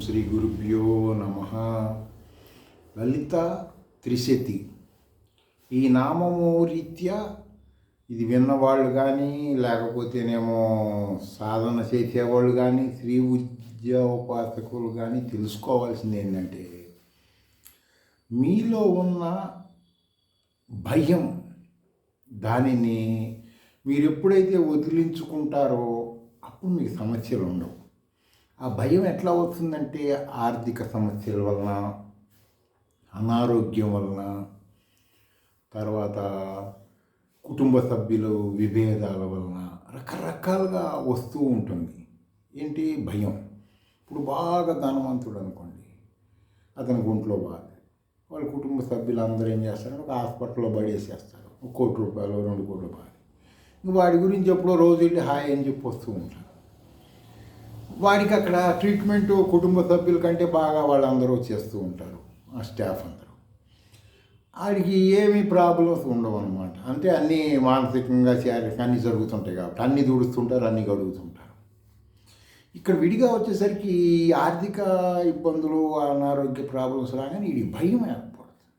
శ్రీ గురుభ్యో నమః. లలిత త్రిశతి ఈ నామము రీత్యా ఇది విన్నవాళ్ళు కానీ లేకపోతేనేమో సాధన చేసేవాళ్ళు కానీ శ్రీ ఉపాసకులు కానీ తెలుసుకోవాల్సింది ఏంటంటే, మీలో ఉన్న భయం దానిని మీరు ఎప్పుడైతే వదిలించుకుంటారో అప్పుడు మీకు సమస్యలు ఉండవు. ఆ భయం ఎట్లా వస్తుందంటే, ఆర్థిక సమస్యల వలన, అనారోగ్యం వలన, తర్వాత కుటుంబ సభ్యులు విభేదాల వలన రకరకాలుగా వస్తూ ఉంటుంది. ఏంటి భయం? ఇప్పుడు బాగా ధనవంతుడు అనుకోండి, అతని ఒంట్లో బాధ, వాళ్ళ కుటుంబ సభ్యులు అందరూ ఏం చేస్తారు, ఒక హాస్పిటల్లో పడేసేస్తారు. ₹1 కోటి, ₹2 కోట్ల బాధ. వాడి గురించి ఎప్పుడో రోజు వెళ్ళి హాయ్ అని చెప్పి వస్తూ ఉంటారు. వాడికి అక్కడ ట్రీట్మెంటు కుటుంబ సభ్యుల కంటే బాగా వాళ్ళందరూ చేస్తూ ఉంటారు, ఆ స్టాఫ్ అందరూ. వాడికి ఏమీ ప్రాబ్లమ్స్ ఉండవు అనమాట. అంటే అన్నీ మానసికంగా శారీరకంగా అన్నీ జరుగుతుంటాయి కాబట్టి అన్నీ దూడుస్తుంటారు, అన్నీ గడుగుతుంటారు. ఇక్కడ విడిగా వచ్చేసరికి ఆర్థిక ఇబ్బందులు, అనారోగ్య ప్రాబ్లమ్స్ రాగానే ఇది భయం ఏర్పడుతుంది.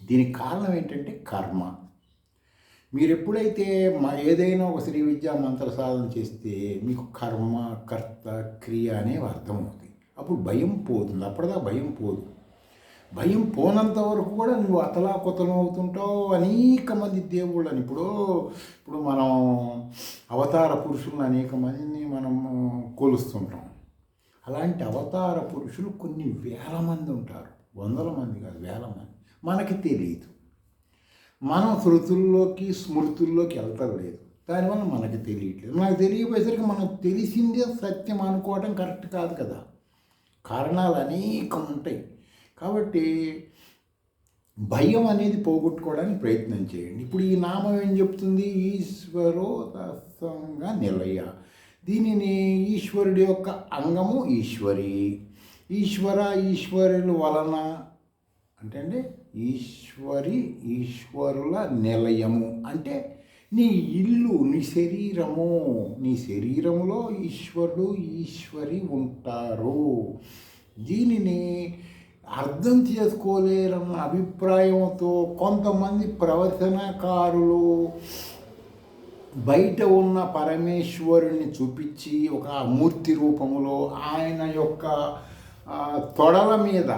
దీనికి కారణం ఏంటంటే కర్మ. మీరు ఎప్పుడైతే ఏదైనా ఒక శ్రీ విద్యా మంత్ర సాధన చేస్తే మీకు కర్మ, కర్త, క్రియ అనేవి అర్థమవుతాయి. అప్పుడు భయం పోతుంది. అప్పటిదా భయం పోదు. భయం పోనంత వరకు కూడా నువ్వు అతలాకుతలం అవుతుంటావు. అనేక మంది దేవుళ్ళని ఇప్పుడు మనం అవతార పురుషులను అనేక మందిని మనం కొలుస్తుంటాం. అలాంటి అవతార పురుషులు కొన్ని వేల మంది ఉంటారు, వందల మంది కాదు, వేల మంది. మనకి తెలియదు. మనం శృతుల్లోకి స్మృతుల్లోకి వెళ్తలేదు. దానివల్ల మనకి తెలియట్లేదు. మనకు తెలియపోయేసరికి మనం తెలిసిందే సత్యం అనుకోవడం కరెక్ట్ కాదు కదా. కారణాలు అనేకం ఉంటాయి. కాబట్టి భయం అనేది పోగొట్టుకోవడానికి ప్రయత్నం చేయండి. ఇప్పుడు ఈ నామం ఏం చెప్తుంది? ఈశ్వరోదాసంగా నిలయ. దీనిని ఈశ్వరుడి యొక్క అంగము ఈశ్వరి. ఈశ్వరుల వలన అంటే ఈశ్వరుల నిలయము అంటే నీ ఇల్లు, నీ శరీరము. నీ శరీరంలో ఈశ్వరుడు, ఈశ్వరి ఉంటారు. దీనిని అర్థం చేసుకోలేరన్న అభిప్రాయంతో కొంతమంది ప్రవచనకారులు బయట ఉన్న పరమేశ్వరుణ్ణి చూపించి ఒక మూర్తి రూపంలో ఆయన యొక్క తొడల మీద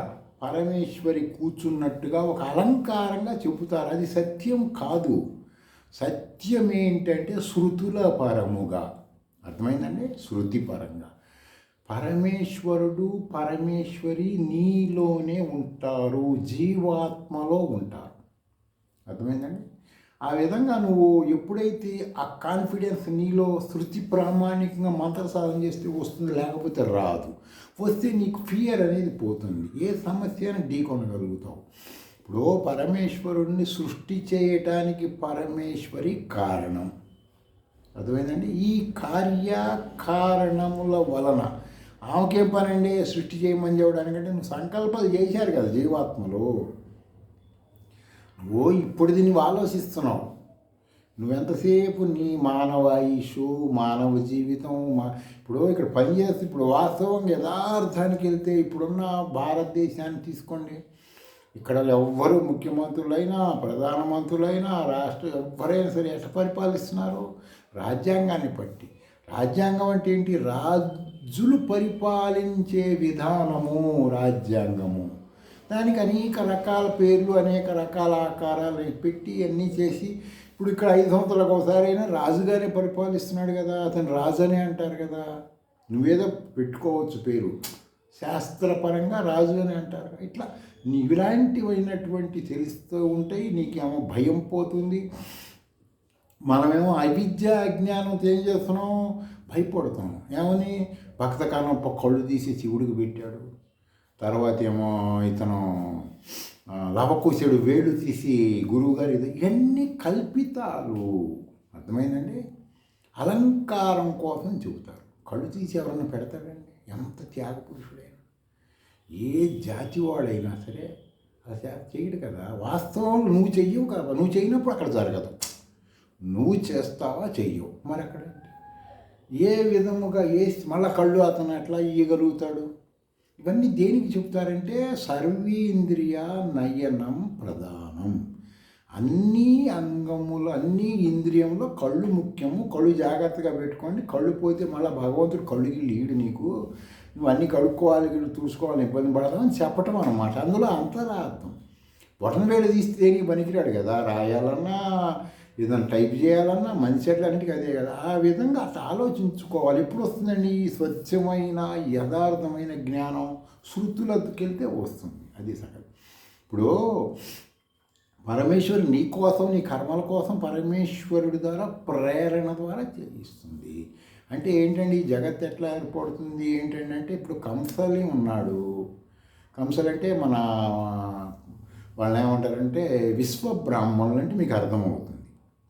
పరమేశ్వరి కూర్చున్నట్టుగా ఒక అలంకారంగా చెబుతారు. అది సత్యం కాదు. సత్యం ఏంటంటే శృతుల పరముగా. అర్థమైందండి? శృతి పరంగా పరమేశ్వరుడు, పరమేశ్వరి నీలోనే ఉంటారు, జీవాత్మలో ఉంటారు. అర్థమైందండి? ఆ విధంగా నువ్వు ఎప్పుడైతే ఆ కాన్ఫిడెన్స్ నీలో శృతి ప్రామాణికంగా మంత్ర సాధన చేస్తే వస్తుంది, లేకపోతే రాదు. వస్తే నీకు ఫియర్ అనేది పోతుంది. ఏ సమస్యను ఢీకొనగలుగుతావు. ఇప్పుడు పరమేశ్వరుడిని సృష్టి చేయటానికి పరమేశ్వరి కారణం. అర్థమైందండి? ఈ కార్యకారణముల వలన ఆమెకేం పనండి సృష్టి చేయమని చెప్పడానికంటే, నువ్వు సంకల్పాలు చేశారు కదా జీవాత్మలో. నువ్వు ఇప్పుడు దీన్ని ఆలోచిస్తున్నావు. నువ్వెంతసేపు నీ మానవ ఆయుషు, మానవ జీవితం ఇప్పుడు ఇక్కడ పనిచేస్తే, ఇప్పుడు వాస్తవంగా యథార్థానికి వెళ్తే ఇప్పుడున్న భారతదేశాన్ని తీసుకోండి. ఇక్కడ ఎవ్వరు ముఖ్యమంత్రులైనా, ప్రధానమంత్రులైనా, ఎవరైనా సరే ఎట్లా పరిపాలిస్తున్నారు? రాజ్యాంగాన్ని బట్టి. రాజ్యాంగం అంటే ఏంటి? రాజులు పరిపాలించే విధానము రాజ్యాంగము. దానికి అనేక రకాల పేర్లు, అనేక రకాల ఆకారాలు పెట్టి అన్నీ చేసి, ఇప్పుడు ఇక్కడ 5 సంవత్సరాలకు ఒకసారి అయినా రాజుగానే పరిపాలిస్తున్నాడు కదా, అతను రాజునే అంటారు కదా. నువ్వేదో పెట్టుకోవచ్చు పేరు, శాస్త్రపరంగా రాజుగానే అంటారు. ఇట్లా ఇలాంటివైనటువంటి తెలుస్తూ ఉంటాయి. నీకేమో భయం పోతుంది. మనమేమో అవిద్య, అజ్ఞానంతో ఏం చేస్తున్నాం? భయపడుతున్నాం. ఏమని? భక్త కారణం కళ్ళు తీసి శివుడికి పెట్టాడు. తర్వాత ఏమో ఇతను లవకుశుడు వేళ్ళు తీసి గురువుగారు, ఇవన్నీ కల్పితాలు. అర్థమైందండి? అలంకారం కోసం చెబుతారు. కళ్ళు తీసి ఎవరన్నా పెడతాడండి? ఎంత త్యాగ పురుషుడైనా, ఏ జాతి వాడైనా సరే అలా చేయడు కదా. వాస్తవంలో నువ్వు చెయ్యవు కదా. నువ్వు చేయనప్పుడు అక్కడ జరగదు. నువ్వు చేస్తావా? చెయ్యవు. మరి అక్కడ ఏ విధముగా మళ్ళీ కళ్ళు అతను ఎట్లా ఇయ్యగలుగుతాడు? ఇవన్నీ దేనికి చెప్తారంటే సర్వేంద్రియ నయనం ప్రధానం. అన్ని అంగములు అన్ని ఇంద్రియంలో కళ్ళు ముఖ్యము. కళ్ళు జాగ్రత్తగా పెట్టుకోండి. కళ్ళు పోతే మళ్ళీ భగవంతుడు కళ్ళుకి లీడు నీకు, నువ్వు అన్నీ కడుక్కోవాలి చూసుకోవాలని ఇబ్బంది పడతామని చెప్పటం అన్నమాట. అందులో అంతరార్థం. బొటన వేలు తీస్తే దేనికి పనికిరాడు కదా, రాయాలన్నా ఏదైనా టైప్ చేయాలన్నా మనిషి అన్నిటికీ అదే కదా. ఆ విధంగా అట్లా ఆలోచించుకోవాలి. ఎప్పుడు వస్తుందండి ఈ స్వచ్ఛమైన యథార్థమైన జ్ఞానం? శృతులకు వెళ్తే వస్తుంది. అది సగం. ఇప్పుడు పరమేశ్వరుడు నీ కోసం నీ కర్మల కోసం పరమేశ్వరుడి ద్వారా ప్రేరణ ద్వారా చేయిస్తుంది. అంటే ఏంటండి ఈ జగత్ ఎట్లా ఏర్పడుతుంది ఏంటంటే, అంటే ఇప్పుడు కంసలి ఉన్నాడు. కంసలు అంటే మన వాళ్ళు ఏమంటారంటే విశ్వబ్రాహ్మణులు అంటే మీకు అర్థమవుతుంది.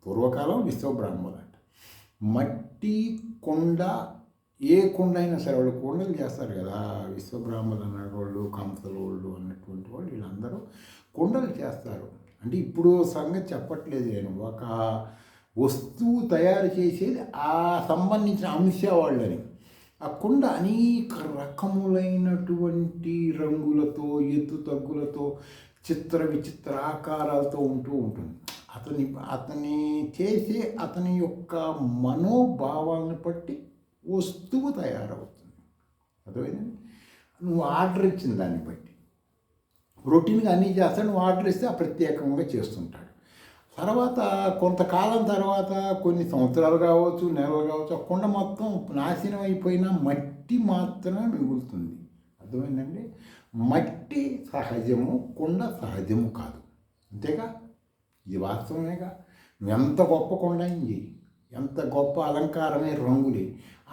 పూర్వకాలం విశ్వబ్రాహ్మణులు అంట. మట్టి కొండ, ఏ కొండ అయినా సరే వాళ్ళు కొండలు చేస్తారు కదా. విశ్వబ్రాహ్మణులు అన్నవాళ్ళు, కంసలు వాళ్ళు అన్నటువంటి వాళ్ళు వీళ్ళందరూ కొండలు చేస్తారు. అంటే ఇప్పుడు సంగతి చెప్పట్లేదు నేను, ఒక వస్తువు తయారు చేసేది ఆ సంబంధించిన అంశావాళ్ళని. ఆ కుండ అనేక రకములైనటువంటి రంగులతో, ఎత్తు తగ్గులతో, చిత్ర విచిత్ర ఆకారాలతో ఉంటుంది. అతని చేసే అతని యొక్క మనోభావాలను బట్టి వస్తువు తయారవుతుంది. అర్థమైందండి? నువ్వు ఆర్డర్ ఇచ్చిన దాన్ని బట్టి రొటీన్గా అన్నీ చేస్తాడు. నువ్వు ఆర్డర్ ఇస్తే ప్రత్యేకంగా చేస్తుంటాడు. తర్వాత కొంతకాలం తర్వాత కొన్ని సంవత్సరాలు కావచ్చు, నెలలు కావచ్చు, ఆ కుండ మొత్తం నాశనం అయిపోయినా మట్టి మాత్రమే మిగులుతుంది. అర్థమైందండి? మట్టి సహజము, కుండ సహజము కాదు. అంతేగా? ఇది వాస్తవమేగా. నువ్వు ఎంత గొప్ప కొండ అయింది, ఎంత గొప్ప అలంకారమే రంగులే,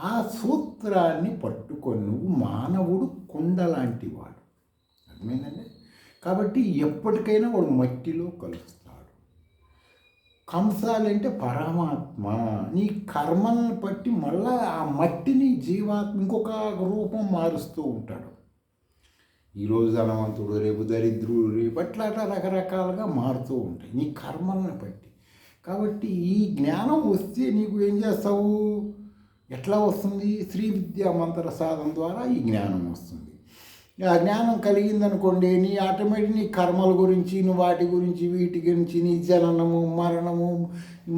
ఆ సూత్రాన్ని పట్టుకొని నువ్వు మానవుడు కుండ లాంటి వాడు. అర్థమైందండి? కాబట్టి ఎప్పటికైనా వాడు మట్టిలో కలుస్తాడు. కంసాలంటే పరమాత్మ. నీ కర్మలను బట్టి మళ్ళా ఆ మట్టిని జీవాత్మ ఇంకొక రూపం మారుస్తూ ఉంటాడు. ఈరోజు ధనవంతుడు, రేపు దరిద్రుడు, రేపు అట్లా రకరకాలుగా మారుతూ ఉంటాయి నీ కర్మలను బట్టి. కాబట్టి ఈ జ్ఞానం వస్తే నీకు ఏం చేస్తావు? ఎట్లా వస్తుంది? శ్రీ విద్యా మంత్ర సాధన ద్వారా ఈ జ్ఞానం వస్తుంది. ఆ జ్ఞానం కలిగిందనుకోండి, నీ ఆటోమేటిక్ నీ కర్మల గురించి, నువ్వు వాటి గురించి, వీటి గురించి, నీ జననము, మరణము,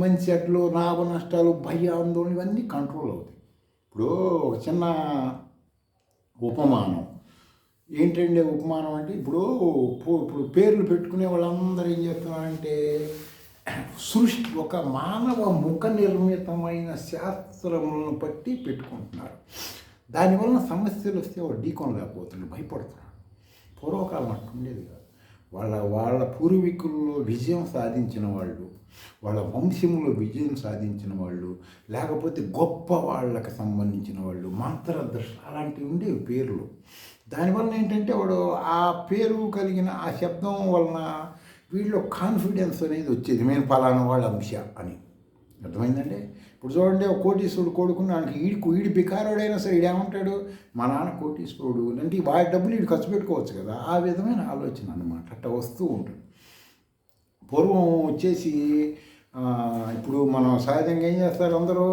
మంచి చెట్లు, లాభ నష్టాలు, భయాందోళన ఇవన్నీ కంట్రోల్ అవుతాయి. ఇప్పుడు ఒక చిన్న ఉపమానం ఏంటంటే, ఉపమానం అంటే ఇప్పుడు పేర్లు పెట్టుకునే వాళ్ళందరూ ఏం చేస్తున్నారంటే సృష్టి ఒక మానవ ముఖ నిర్మితమైన శాస్త్రములను బట్టి పెట్టుకుంటున్నారు. దానివల్ల సమస్యలు వస్తే వాడు ఢీకొనలేకపోతున్నాడు, భయపడుతున్నాడు. పూర్వకాలం అట్టుండేది కాదు. వాళ్ళ పూర్వీకుల్లో విజయం సాధించిన వాళ్ళు, వాళ్ళ వంశంలో విజయం సాధించిన వాళ్ళు, లేకపోతే గొప్ప వాళ్ళకి సంబంధించిన వాళ్ళు, మంత్రదృష్టి అలాంటివి ఉండేవి పేర్లు. దానివల్ల ఏంటంటే వాడు ఆ పేరు కలిగిన ఆ శబ్దం వలన వీళ్ళు కాన్ఫిడెన్స్ అనేది వచ్చేది, మేము ఫలానా వాళ్ళ అంశ అని. అర్థమైందండి? ఇప్పుడు చూడండి, ఒక కోటీశ్వరుడు కొడుకున్నానికి ఈడి బికారోడైనా సరే ఈడేమంటాడు, మా నాన్న కోటీశ్వరుడు అంటే వాడి డబ్బులు వీడు ఖర్చు పెట్టుకోవచ్చు కదా. ఆ విధమైన ఆలోచన అన్నమాట అట్లా వస్తూ ఉంటుంది. పూర్వం వచ్చేసి ఇప్పుడు మనం సహజంగా ఏం చేస్తారు అందరూ,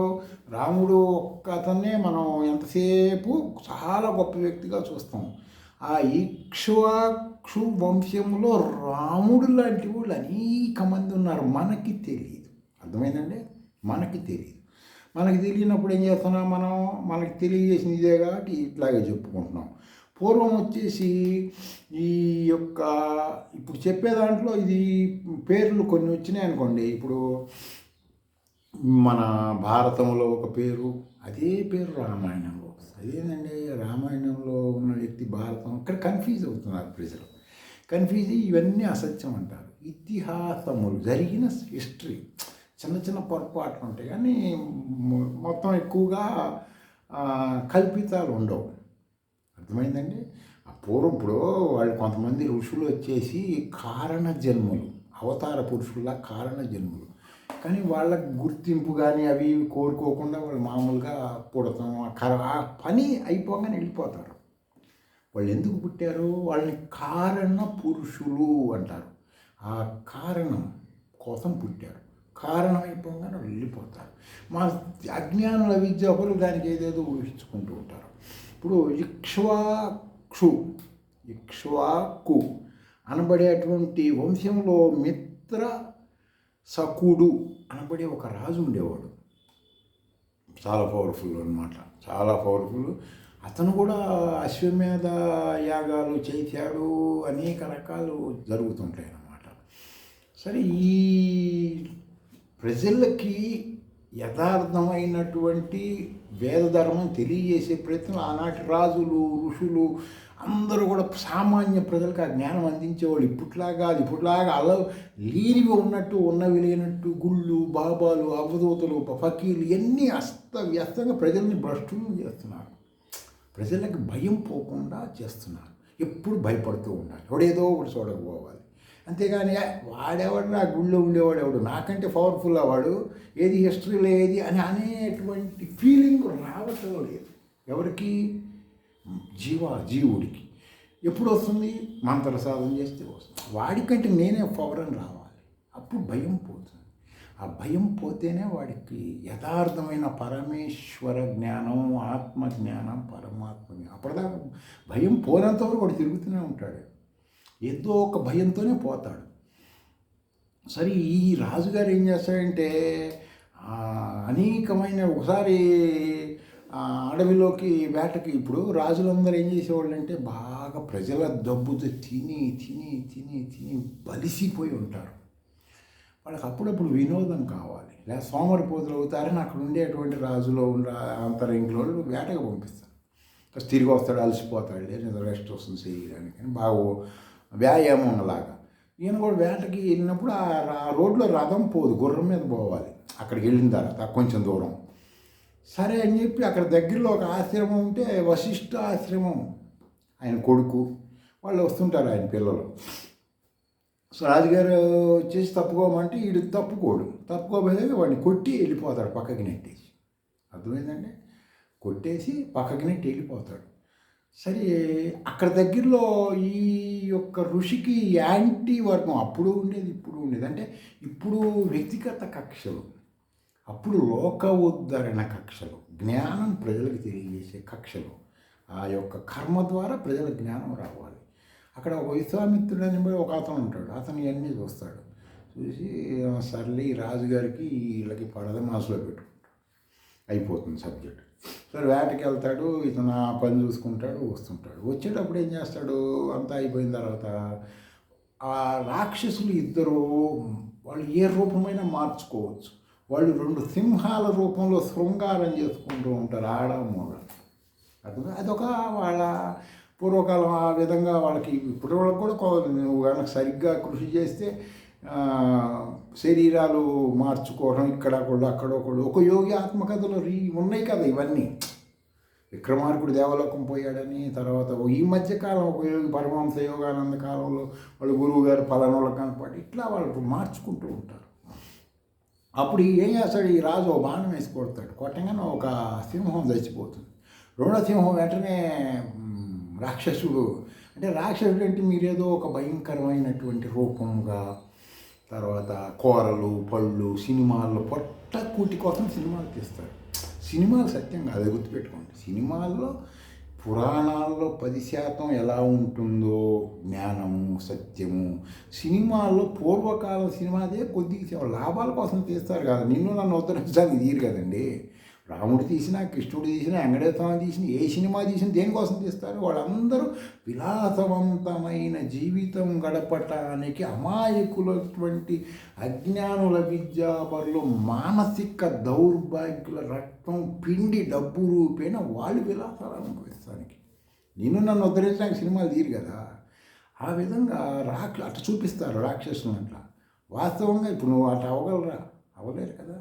రాముడు ఒక్క అతన్నే మనం ఎంతసేపు చాలా గొప్ప వ్యక్తిగా చూస్తాం. ఆ ఇక్ష్వాకు వంశంలో రాముడు లాంటి వాళ్ళు అనేక మంది ఉన్నారు, మనకి తెలియదు. అర్థమైందండి? మనకి తెలియదు. మనకి తెలియనప్పుడు ఏం చేస్తున్నాం మనం, మనకి తెలియజేసింది ఇదే కాబట్టి ఇట్లాగే చెప్పుకుంటున్నాం. పూర్వం వచ్చేసి ఈ యొక్క ఇప్పుడు చెప్పే దాంట్లో ఇది పేర్లు కొన్ని వచ్చినాయి అనుకోండి. ఇప్పుడు మన భారతంలో ఒక పేరు, అదే పేరు రామాయణంలో. అదేంటండి, రామాయణంలో ఉన్న వ్యక్తి భారతం, ఇక్కడ కన్ఫ్యూజ్ అవుతున్నారు ప్రజలు. కన్ఫ్యూజ్ ఇవన్నీ అసత్యం అంటారు. ఇతిహాసములు జరిగిన హిస్టరీ చిన్న చిన్న పొరపాట్లు ఉంటాయి, కానీ మొత్తం ఎక్కువగా కల్పితాలు ఉండవు. అర్థమైందండి? పూర్వం ఇప్పుడు వాళ్ళు కొంతమంది ఋషులు వచ్చేసి కారణ జన్మలు, అవతార పురుషుల్లా కారణ జన్మలు, కానీ వాళ్ళకి గుర్తింపు కానీ అవి కోరుకోకుండా వాళ్ళు మామూలుగా పుడతాం, ఆ పని అయిపోగానే వెళ్ళిపోతారు. వాళ్ళు ఎందుకు పుట్టారు? వాళ్ళని కారణ పురుషులు అంటారు. ఆ కారణం కోసం పుట్టారు, కారణం అయిపోగానే వెళ్ళిపోతారు. మా అజ్ఞానుల విద్యాపరులు దానికి ఏదేదో ఊహించుకుంటూ ఉంటారు. ఇప్పుడు ఇక్ష్వాకు అనబడేటువంటి వంశంలో మిత్ర సకుడు అనబడే ఒక రాజు ఉండేవాడు. చాలా పవర్ఫుల్ అనమాట, చాలా పవర్ఫుల్. అతను కూడా అశ్వమేధ యాగాలు చేశాడు, అనేక రకాలు జరుగుతుంటాయి అన్నమాట. సరే, ఈ ప్రజలకి యథార్థమైనటువంటి వేదధర్మం తెలియజేసే ప్రయత్నం ఆనాటి రాజులు, ఋషులు అందరూ కూడా సామాన్య ప్రజలకు ఆ జ్ఞానం అందించేవాళ్ళు. ఇప్పట్లాగా అలా లేనివి ఉన్నట్టు, ఉన్నవి లేనట్టు గుళ్ళు, బాబాలు, అవధూతలు, ఫకీలు ఇవన్నీ అస్తవ్యస్తంగా ప్రజల్ని భ్రష్టులను చేస్తున్నారు. ప్రజలకు భయం పోకుండా చేస్తున్నారు. ఎప్పుడు భయపడుతూ ఉండాలి, ఎవడేదో ఒకటి చూడకపోవాలి. అంతేగాని వాడెవడు, ఆ గుళ్ళో ఉండేవాడు ఎవడు నాకంటే పవర్ఫుల్ వాడు, ఏది హిస్టరీలో ఏది అని అనేటువంటి ఫీలింగ్ రావటం లేదు ఎవరికి, జీవుడికి. ఎప్పుడు వస్తుంది? మంత్ర సాధన చేస్తే వస్తుంది. వాడికంటే నేనే పవర్ అని రావాలి, అప్పుడు భయం పోతుంది. ఆ భయం పోతేనే వాడికి యథార్థమైన పరమేశ్వర జ్ఞానం, ఆత్మజ్ఞానం, పరమాత్మ జ్ఞానం. అప్పటిదాకా భయం పోనంతవరకు వాడు తిరుగుతూనే ఉంటాడు, ఏదో ఒక భయంతోనే పోతాడు. సరే, ఈ రాజుగారు ఏం చేస్తాడంటే అనేకమైన ఒకసారి అడవిలోకి వేటకి, ఇప్పుడు రాజులందరూ ఏం చేసేవాళ్ళు అంటే బాగా ప్రజల డబ్బుతో తిని తిని తిని తిని బలిసిపోయి ఉంటారు. వాళ్ళకి అప్పుడప్పుడు వినోదం కావాలి, లేదా సోమరిపోతులు అవుతారని అక్కడ ఉండేటువంటి రాజులో అంతరంగిలో వేటకు పంపిస్తారు. తిరిగి వస్తాడు, అలసిపోతాడు, లేదా రెస్ట్ వస్తుంది శరీరానికి అని, బాగా వ్యాయామం లాగా. ఈయన కూడా వేటకి వెళ్ళినప్పుడు ఆ రోడ్లో రథం పోదు, గుర్రం మీద పోవాలి. అక్కడికి వెళ్ళిన తర్వాత కొంచెం దూరం సరే అని చెప్పి అక్కడ దగ్గరలో ఒక ఆశ్రమం ఉంటే వశిష్ఠ ఆశ్రమం, ఆయన కొడుకు వాళ్ళు వస్తుంటారు, ఆయన పిల్లలు. సో రాజుగారు వచ్చేసి తప్పుకోమంటే వీడు తప్పుకోబోయే వాడిని కొట్టి వెళ్ళిపోతాడు, పక్కకి నెట్టేసి. అర్థమైందండి? కొట్టేసి పక్కకి నెట్టి వెళ్ళిపోతాడు. సరే, అక్కడ దగ్గరలో ఈ యొక్క ఋషికి యాంటీ వర్గం అప్పుడు ఉండేది, ఇప్పుడు ఉండేది. అంటే ఇప్పుడు వ్యక్తిగత కక్షలు, అప్పుడు లోక ఉద్ధరణ కక్షలు, జ్ఞానం ప్రజలకు తెలియజేసే కక్షలు. ఆ యొక్క కర్మ ద్వారా ప్రజల జ్ఞానం రావాలి. అక్కడ ఒక విశ్వామిత్రుడు అని ఒక అతను ఉంటాడు, అతను ఇవన్నీ చూస్తాడు. చూసి సర్లే ఈ రాజుగారికి వీళ్ళకి పడదని మనసులో పెట్టుకుంటాడు, అయిపోతుంది సబ్జెక్ట్. సరే, వేటకి వెళ్తాడు, ఇతను ఆ పని చూసుకుంటాడు, వస్తుంటాడు. వచ్చేటప్పుడు ఏం చేస్తాడు, అంతా అయిపోయిన తర్వాత ఆ రాక్షసులు ఇద్దరు వాళ్ళు ఏ రూపమైనా మార్చుకోవచ్చు. వాళ్ళు 2 సింహాల రూపంలో శృంగారం చేసుకుంటూ ఉంటారు, ఆడ మగ. అదొక వాళ్ళ పూర్వకాలం ఆ విధంగా వాళ్ళకి. ఇప్పుడు వాళ్ళకి కూడా నువ్వు కనుక సరిగ్గా కృషి చేస్తే శరీరాలు మార్చుకోవడం, ఇక్కడొకళ్ళు అక్కడొకళ్ళు. ఒక యోగి ఆత్మకథలో ఉన్నాయి కదా ఇవన్నీ. విక్రమార్కుడు దేవలోకం పోయాడని, తర్వాత ఈ మధ్యకాలం ఒక యోగి పరమహంస యోగానంద కాలంలో వాళ్ళు గురువు గారు పలానోళ్ళకి కనపడి ఇట్లా వాళ్ళు మార్చుకుంటూ ఉంటారు. అప్పుడు ఏం చేస్తాడు, ఈ రాజు ఒక బాణం వేసి కొడతాడు. కొట్టగానే ఒక సింహం చచ్చిపోతుంది. రెండో సింహం వెంటనే రాక్షసుడు, అంటే రాక్షసుడు అంటే మీరేదో ఒక భయంకరమైనటువంటి రూపంగా, తర్వాత కూరలు పళ్ళు, సినిమాల్లో పొట్ట కూటి కోసం సినిమాలు తీస్తారు. సినిమాలు సత్యం కాదు, గుర్తుపెట్టుకోండి. సినిమాల్లో పురాణాల్లో 10% ఎలా ఉంటుందో జ్ఞానము, సత్యము, సినిమాల్లో పూర్వకాలం సినిమాదే కొద్దిగా లాభాల కోసం తీస్తారు కదా. నిన్ను నన్ను ఉద్ధరించడానికి తీరు కదండి. రాముడు తీసినా, కృష్ణుడు తీసినా, వెంకటేశ్వర తీసినా, ఏ సినిమా తీసినా దేనికోసం తీస్తారు? వాళ్ళందరూ విలాసవంతమైన జీవితం గడపటానికి అమాయకులటువంటి అజ్ఞానుల విద్యాపరులు, మానసిక దౌర్భాగ్యుల రక్తం పిండి డబ్బు రూపేణ వాళ్ళు విలాసాలు అనుభవిస్తానికి. నిన్ను నన్ను ఉద్ధరించడానికి సినిమాలు తీరు కదా. ఆ విధంగా అట్లా చూపిస్తారు రాక్షసులు. అట్లా వాస్తవంగా ఇప్పుడు నువ్వు అట్లా అవ్వలేరు కదా.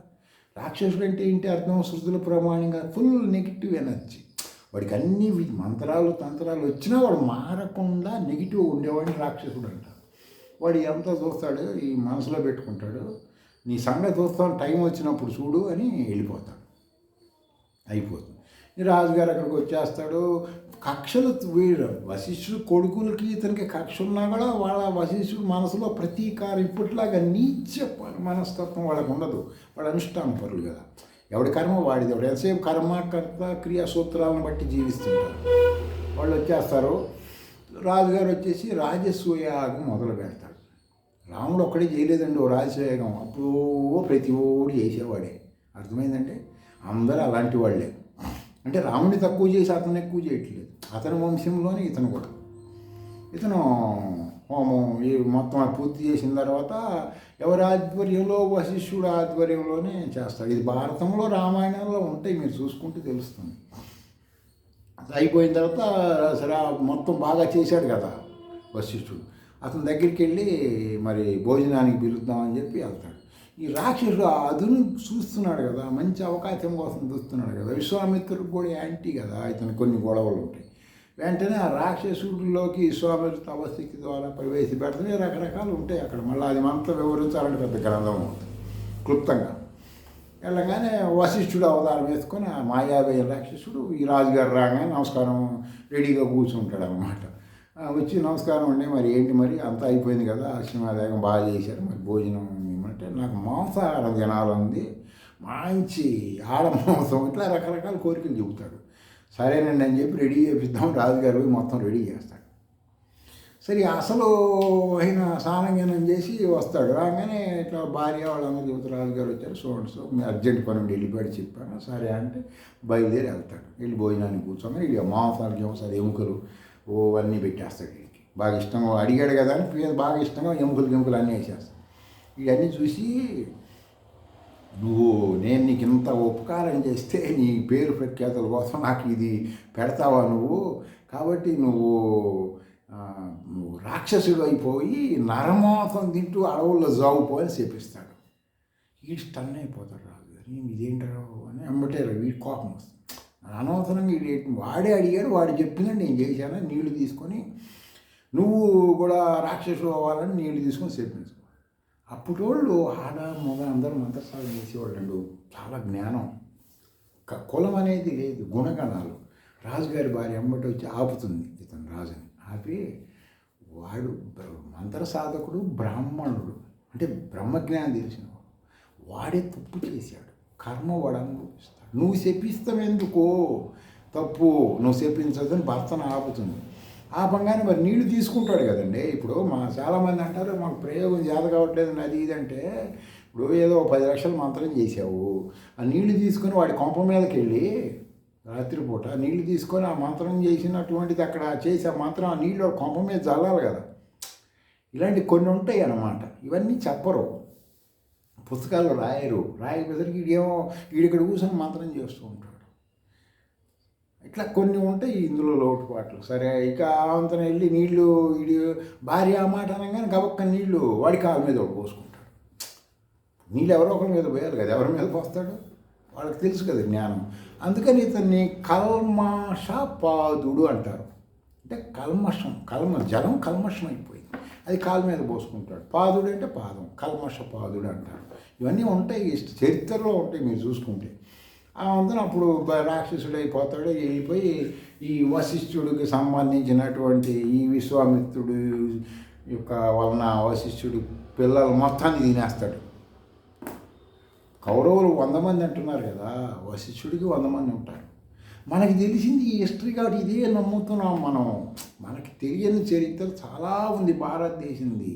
రాక్షసుడు అంటే ఏంటి అర్థం? శృతుల ప్రమాణంగా ఫుల్ నెగిటివ్ ఎనర్జీ. వాడికి అన్ని మంత్రాలు తంత్రాలు వచ్చినా వాడు మారకుండా నెగిటివ్ ఉండేవాడిని రాక్షసుడు అంటారు. వాడు ఎంత చూస్తాడు, ఈ మనసులో పెట్టుకుంటాడు, నీ సంగతి చూస్తాను, టైం వచ్చినప్పుడు చూడు అని వెళ్ళిపోతాడు, అయిపోతుంది. ఈ రాజుగారు అక్కడికి వచ్చేస్తాడు. కక్షలు వీడు వశిష్ఠుడు కొడుకులకి ఇతనికి కక్ష ఉన్నా కూడా వాళ్ళ వశిష్ఠుడు మనసులో ప్రతీకారం ఇప్పట్లాగా నీచ మనస్తత్వం వాళ్ళకు ఉండదు. వాడు అనుష్ఠాన పరులు కదా. ఎవడి కర్మ వాడిది. ఎవడు ఎంతసేపు కర్మకర్త క్రియా సూత్రాలను బట్టి జీవిస్తుంటారు. వాళ్ళు వచ్చేస్తారు. రాజుగారు వచ్చేసి రాజసూయాగం మొదలు పెడతాడు. రాముడు ఒక్కడే చేయలేదండి ఓ రాజసూయాగం, అప్పుడు ప్రతి ఓడు చేసేవాడే. అర్థమైందంటే అందరూ అలాంటి వాళ్ళే. అంటే రాముడిని తక్కువ చేసి అతను ఎక్కువ చేయట్లేదు, అతని వంశంలోనే ఇతను కూడా. ఇతను హోమం ఈ మొత్తం పూర్తి చేసిన తర్వాత ఎవరి ఆధ్వర్యంలో, వశిష్ఠుడు ఆధ్వర్యంలోనే చేస్తాడు. ఇది భారతంలో రామాయణంలో ఉంటాయి, మీరు చూసుకుంటే తెలుస్తుంది. అయిపోయిన తర్వాత సరే మొత్తం బాగా చేశాడు కదా వశిష్ఠుడు, అతని దగ్గరికి వెళ్ళి మరి భోజనానికి పిలుద్దామని చెప్పి వెళ్తాడు. ఈ రాక్షసుడు అదును చూస్తున్నాడు కదా, మంచి అవకాశం కోసం చూస్తున్నాడు కదా. విశ్వామిత్రుడికి కూడా యాంటీ కదా, ఇతను కొన్ని గొడవలు ఉంటాయి. వెంటనే ఆ రాక్షసుడిలోకి విశ్వామిత్రుడు తపశక్తి ద్వారా ప్రవేశపెడితే రకరకాలు ఉంటాయి అక్కడ. మళ్ళీ అది మనతో వివరించాలంటే పెద్ద గ్రంథం అవుతుంది క్లుప్తంగా. వెళ్ళగానే వశిష్ఠుడు అవతారం వేసుకొని ఆ మాయావయ్య రాక్షసుడు ఈ రాజుగారు రాగానే నమస్కారం రెడీగా కూర్చుంటాడు అన్నమాట. వచ్చి నమస్కారం అండి, మరి ఏంటి మరి అంతా అయిపోయింది కదా, అశ్వమేధయాగం బాగా చేశారు, మరి భోజనం ఏమంటే నాకు మాంసాహారం తినాలంది, మంచి ఆడ మాంసం, ఇట్లా రకరకాల కోరికలు చెబుతాడు. సరేనండి అని చెప్పి రెడీ చేపిద్దాం, రాజుగారు మొత్తం రెడీ చేస్తాడు. సరే అసలు ఆయన స్నానం చేసి వస్తాడు. రాగానే ఇట్లా భార్య వాళ్ళందరూ చెబుతారు రాజుగారు వచ్చారు, సో మీ అర్జెంట్ పని ఉండి వెళ్ళిపోయి చెప్పాను. సరే అంటే బయలుదేరి వెళ్తాడు. వెళ్ళి భోజనానికి కూర్చొని ఇక మాంసాలు గెంసాలు ఎముకలు అన్నీ పెట్టేస్తాడు. వీడికి బాగా ఇష్టంగా అడిగాడు కదా అని బాగా ఇష్టంగా ఎముకలు అన్నీ వేసేస్తాడు. ఇవన్నీ చూసి నేను నీకు ఇంత ఉపకారం చేస్తే నీ పేరు ప్రఖ్యాతుల కోసం నాకు ఇది పెడతావా నువ్వు, కాబట్టి నువ్వు రాక్షసుడు అయిపోయి నరమోసం తింటూ అడవుల్లో జావుపోని చేపిస్తాడు. వీడు స్టన్ అయిపోతాడు రాజుగారు, ఇదేంటారు అని వెంబటే వీడి కోపం వస్తుంది. అనవసరంగా వాడే అడిగాడు, వాడు చెప్పినట్టు నేను చేశాను, నీళ్లు తీసుకొని నువ్వు కూడా రాక్షసుడు అవ్వాలని నీళ్లు తీసుకొని చేపించుకో. అప్పుడు వాళ్ళు ఆడ మగ అందరూ మంత్రసాలు చేసేవాళ్ళు, చాలా జ్ఞానం, కులం అనేది లేదు, గుణగణాలు. రాజుగారి భార్య అమ్మటి వచ్చి ఆపుతుంది ఇతను రాజుని, ఆపి వాడు మంత్ర సాధకుడు బ్రాహ్మణుడు, అంటే బ్రహ్మజ్ఞానం తెలిసినవాడు, వాడే తప్పు చేశాడు, కర్మ వాడు అనుభవిస్తాడు, నువ్వు శపిస్తావెందుకో, తప్పు నువ్వు శపించదని భర్తను ఆపుతుంది. ఆపంగానే మరి నీళ్లు తీసుకుంటాడు కదండి. ఇప్పుడు చాలామంది అంటారు మాకు ప్రయోగం చేత కావట్లేదు అది ఇదంటే, ఇప్పుడు ఏదో 10 లక్షల మంత్రం చేసావు, ఆ నీళ్లు తీసుకొని వాడి కొంప మీదకి వెళ్ళి రాత్రిపూట నీళ్లు తీసుకొని ఆ మంత్రం చేసినటువంటిది అక్కడ చేసి ఆ మంత్రం ఆ నీళ్ళు కొంప మీద చల్లాలి కదా. ఇలాంటి కొన్ని ఉంటాయి అన్నమాట. ఇవన్నీ చెప్పరు, పుస్తకాలు రాయకపోతే వీడేమో వీడిక్కడ కూర్చొని మంత్రం చేస్తూ ఉంటాడు. ఇట్లా కొన్ని ఉంటాయి ఇందులో లోటుపాట్లు. సరే ఇక అంతన వెళ్ళి నీళ్ళు వీడి భార్య ఆ మాట అనగానే గబక్క నీళ్ళు వాడి కాళ్ళ మీద పోసుకుంటాడు. నీళ్ళు ఎవరో ఒకరి మీద పోయాలి కదా, ఎవరి మీద పోస్తాడు, వాళ్ళకి తెలుసు కదా జ్ఞానం. అందుకని ఇతన్ని కల్మషపాదుడు అంటారు. అంటే జలం కల్మషం అయిపోయింది, అది కాళ్ళ మీద పోసుకుంటాడు. పాదుడు అంటే పాదం, కల్మషపాదుడు అంటారు. ఇవన్నీ ఉంటాయి, చరిత్రలో ఉంటాయి మీరు చూసుకుంటే. అందులో అప్పుడు రాక్షసుడు అయిపోతాడు. వెళ్ళిపోయి ఈ వశిష్ఠుడికి సంబంధించినటువంటి ఈ విశ్వామిత్రుడు యొక్క వలన వశిష్ఠుడి పిల్లలు మొత్తాన్ని తినేస్తాడు. కౌరవులు 100 మంది అంటున్నారు కదా, వశిష్ఠుడికి 100 మంది ఉంటారు. మనకి తెలిసింది ఈ హిస్టరీ కాబట్టి ఇదే నమ్ముతున్నాం మనం. మనకి తెలియని చరిత్ర చాలా ఉంది భారతదేశంది.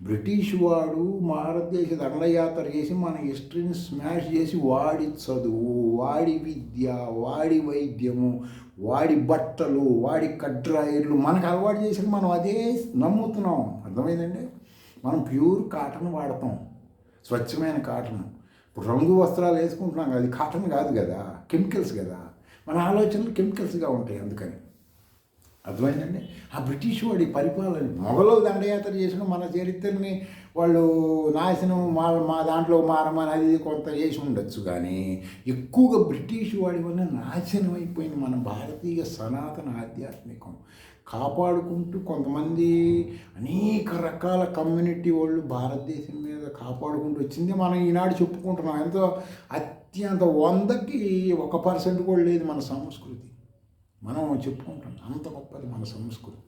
బ్రిటిష్ వాడు భారతదేశ దండయాత్ర చేసి మన హిస్టరీని స్మాష్ చేసి వాడి చదువు, వాడి విద్య, వాడి వైద్యము, వాడి బట్టలు, వాడి కడ్రాయిర్లు మనకు అలవాటు చేసి మనం అదే నమ్ముతున్నాం. అర్థమైందండి? మనం ప్యూర్ కాటన్ వాడతాం, స్వచ్ఛమైన కాటన్. ఇప్పుడు రంగు వస్త్రాలు వేసుకుంటున్నాం, అది కాటన్ కాదు కదా, కెమికల్స్ కదా. మన ఆలోచనలు కెమికల్స్గా ఉంటాయి. అందుకని అర్థమైందండి? ఆ బ్రిటిష్ వాడి పరిపాలన, మొఘలు దండయాత్ర చేసిన మన చరిత్రని వాళ్ళు నాశనం మా దాంట్లో మారమని అది కొంత చేసి ఉండొచ్చు, కానీ ఎక్కువగా బ్రిటిష్ వాడి వల్ల నాశనం అయిపోయింది మన భారతీయ సనాతన ఆధ్యాత్మికం. కాపాడుకుంటూ కొంతమంది అనేక రకాల కమ్యూనిటీ వాళ్ళు భారతదేశం మీద కాపాడుకుంటూ వచ్చింది మనం ఈనాడు చెప్పుకుంటున్నాం. ఎంతో అత్యంత 100కి 1% కూడా లేదు మన సంస్కృతి. మనం చెప్పుకుంటాం అంత గొప్పది మన సంస్కృతి.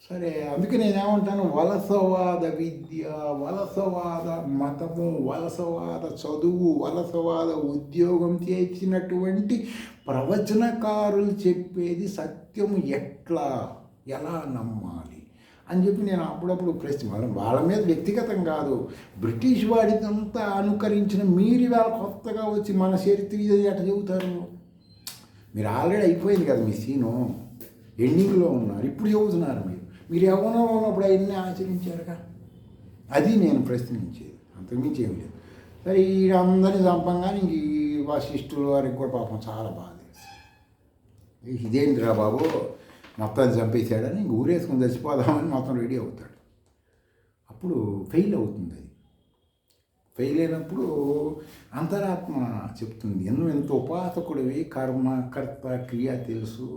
సరే, అందుకే నేనేమంటాను, వలసవాద విద్య, వలసవాద మతము, వలసవాద చదువు, వలసవాద ఉద్యోగం చేసినటువంటి ప్రవచనకారులు చెప్పేది సత్యము ఎలా నమ్మాలి అని చెప్పి నేను అప్పుడప్పుడు ప్రశ్న వాళ్ళ మీద వ్యక్తిగతం కాదు, బ్రిటిష్ వాడిదంతా అనుకరించిన మీరు ఇవాళ కొత్తగా వచ్చి మన చరిత్ర ఎట్ట చెబుతారు? మీరు ఆల్రెడీ అయిపోయింది కదా మీ సీను, ఎండింగ్లో ఉన్నారు, ఇప్పుడు చెబుతున్నారు. మీరు యవ్వనంలో ఉన్నప్పుడు అవన్నీ ఆచరించారుగా, అది నేను ప్రశ్నించేది, అంతకుమించి ఏం లేదు. సరే వీళ్ళందరినీ చంపంగానే ఇంక ఈ వశిష్ఠుల వారికి కూడా పాపం చాలా బాధ. ఇదేంటిరా బాబు మొత్తాన్ని చంపేశాడని ఇంక ఊరేసుకుని చచ్చిపోదామని మొత్తం రెడీ అవుతాడు. అప్పుడు ఫెయిల్ అవుతుంది. అది ఫెయిల్ అయినప్పుడు అంతరాత్మ చెప్తుంది, ఎంత ఉపాసకుడివి, కర్మ కర్త క్రియ తెలుసు,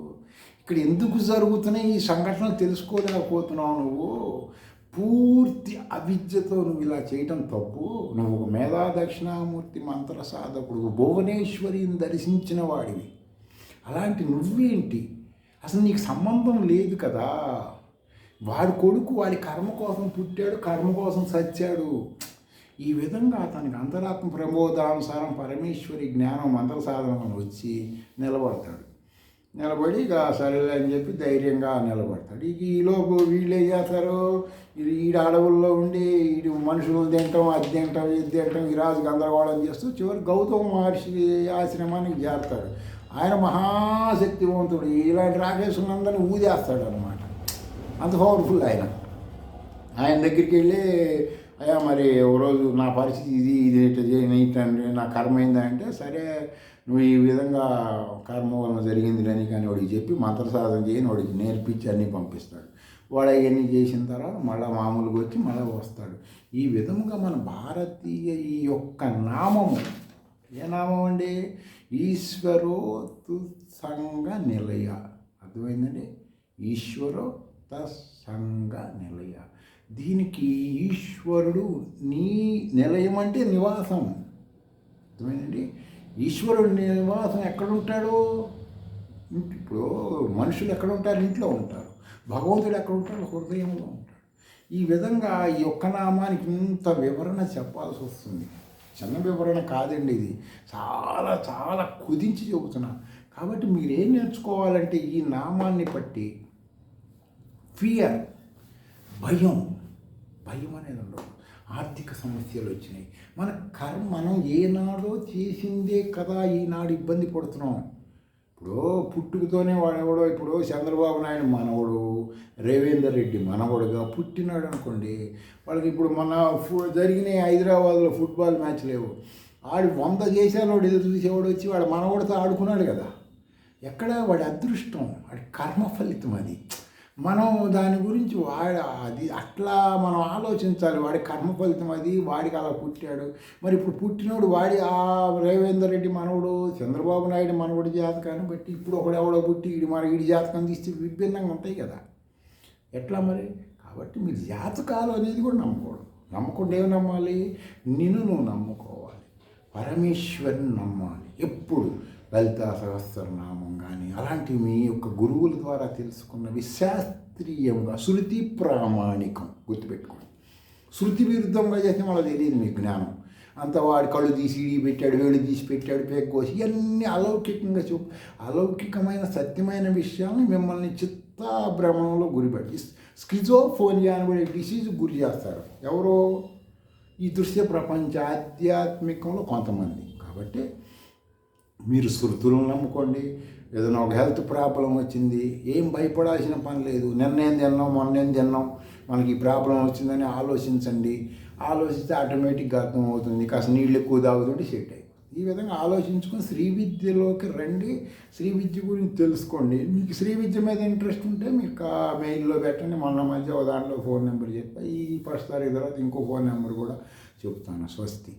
ఇక్కడ ఎందుకు జరుగుతున్నాయి ఈ సంఘటనలు తెలుసుకోలేకపోతున్నావు, నువ్వు పూర్తి అవిద్యతో నువ్వు ఇలా చేయటం తప్పు, నువ్వు ఒక మేధా దక్షిణామూర్తి మంత్ర సాధకుడు, భువనేశ్వరిని దర్శించిన వాడివి, అలాంటి నువ్వేంటి, అసలు నీకు సంబంధం లేదు కదా, వాడి కొడుకు వాడి కర్మ కోసం పుట్టాడు, కర్మ కోసం చచ్చాడు. ఈ విధంగా అతనికి అంతరాత్మ ప్రబోధానుసారం పరమేశ్వరి జ్ఞానం మంత్ర సాధన వచ్చి నిలబడి ఇక సరేలే అని చెప్పి ధైర్యంగా నిలబడతాడు. ఇక ఈలోపు వీళ్ళు ఏం చేస్తారు, ఈడ అడవుల్లో ఉండి ఈడు మనుషులు తింటాం, అది తింటాం, ఇది తింటాం, ఈ రాజు గందరగోళం చేస్తూ చివరి గౌతమ మహర్షి ఆశ్రమానికి చేరతాడు. ఆయన మహాశక్తివంతుడు, ఇలాంటి రాకేశులందరినీ ఊదేస్తాడు అనమాట, అంత పవర్ఫుల్ ఆయన దగ్గరికి వెళ్ళి, అయ్యా మరి ఓ రోజు నా పరిస్థితి ఇది ఇట్లా చేయనండి, నా కర్మ అయిందంటే, సరే నువ్వు ఈ విధంగా కర్మ వలన జరిగింది అని కానీ వాడికి చెప్పి మంత్ర సాధన చేయని వాడికి నేర్పించి అన్నీ పంపిస్తాడు. వాడు అవన్నీ చేసిన తర్వాత మళ్ళీ మామూలుగా వచ్చి మళ్ళీ వస్తాడు. ఈ విధముగా మన భారతీయ ఈ యొక్క నామము, ఏ నామం అండి, ఈశ్వరో తుత్సంగ నిలయ, అర్థమైందండి, ఈశ్వరో తత్సంగ నిలయ. దీనికి ఈశ్వరుడు నీ నిలయం అంటే నివాసం, అర్థమైందండి. ఈశ్వరుడు నివాసం ఎక్కడుంటాడు, ఇప్పుడు మనుషులు ఎక్కడ ఉంటారు, ఇంట్లో ఉంటారు, భగవంతుడు ఎక్కడ ఉంటాడు, హృదయంలో ఉంటాడు. ఈ విధంగా ఈ ఒక్క నామానికి ఇంత వివరణ చెప్పాల్సి వస్తుంది. చిన్న వివరణ కాదండి, ఇది చాలా చాలా కుదించి చెబుతున్నా. కాబట్టి మీరేం నేర్చుకోవాలంటే ఈ నామాన్ని బట్టి ఫియర్, భయం అనేది ఉండదు. ఆర్థిక సమస్యలు వచ్చినాయి, మన కర్మ మనం ఏనాడో చేసిందే కదా ఈనాడు ఇబ్బంది పడుతున్నాం. ఇప్పుడు పుట్టుకతోనే వాడెవడో, ఇప్పుడు చంద్రబాబు నాయుడు మనవడు, రేవేందర్ రెడ్డి మనవడుగా పుట్టినాడు అనుకోండి, వాళ్ళకి ఇప్పుడు మన జరిగిన హైదరాబాద్లో ఫుట్బాల్ మ్యాచ్ లేవు, ఆడు 100 దేశాలు ఎదురు చూసేవాడు వచ్చి వాడు మనవడితో ఆడుకున్నాడు కదా, ఎక్కడ వాడి అదృష్టం, వాడి కర్మ ఫలితం అది. మనం దాని గురించి అది అట్లా మనం ఆలోచించాలి, వాడి కర్మ ఫలితం అది, వాడికి అలా పుట్టాడు. మరి ఇప్పుడు పుట్టినోడు వాడి ఆ రేవేందర్ రెడ్డి మనవడు, చంద్రబాబు నాయుడు మనవడి జాతకాన్ని బట్టి ఇప్పుడు ఒకడెవడో పుట్టి ఈడి జాతకం తీస్తే విభిన్నంగా ఉంటాయి కదా, ఎట్లా మరి. కాబట్టి మీరు జాతకాలు అనేది కూడా నమ్మకుండా ఏమి నమ్మాలి, నిన్ను నువ్వు నమ్ముకోవాలి, పరమేశ్వరుని నమ్మాలి. ఎప్పుడు లలితా సహస్రనామం కానీ అలాంటివి మీ యొక్క గురువుల ద్వారా తెలుసుకున్నవి శాస్త్రీయంగా, శృతి ప్రామాణికం, గుర్తుపెట్టుకోండి. శృతి విరుద్ధంగా చేస్తే మనకు తెలియదు మీ జ్ఞానం అంత. వాడి కళ్ళు తీసి ఇడి పెట్టాడు, వేళ్ళు తీసి పెట్టాడు, పేక్కోసి, ఇవన్నీ అలౌకికంగా అలౌకికమైన సత్యమైన విషయాన్ని మిమ్మల్ని చిత్తాభ్రమణంలో గురిపెట్టి స్కిజోఫోనియా అని కూడా డిసీజ్ గురి చేస్తారు ఎవరో, ఈ దృశ్య ప్రపంచ ఆధ్యాత్మికంలో కొంతమంది. కాబట్టి మీరు శృతులను నమ్ముకోండి. ఏదైనా ఒక హెల్త్ ప్రాబ్లం వచ్చింది, ఏం భయపడాల్సిన పని లేదు. నిన్నేం తిన్నాం, మొన్నేం తిన్నాం, మనకి ఈ ప్రాబ్లం వచ్చిందని ఆలోచించండి. ఆలోచిస్తే ఆటోమేటిక్గా అర్థమవుతుంది. కాస్త నీళ్ళు ఎక్కువ తాగుతుంటే సెట్ అయిపోతుంది. ఈ విధంగా ఆలోచించుకొని శ్రీ విద్యలోకి రండి, శ్రీ విద్య గురించి తెలుసుకోండి. మీకు శ్రీ విద్య మీద ఇంట్రెస్ట్ ఉంటే మీకు మెయిల్లో పెట్టండి. మొన్న మధ్య దాంట్లో ఫోన్ నెంబర్ చెప్పా, ఈ 1st తారీఖు తర్వాత ఇంకో ఫోన్ నెంబర్ కూడా చెప్తాను. స్వస్తి.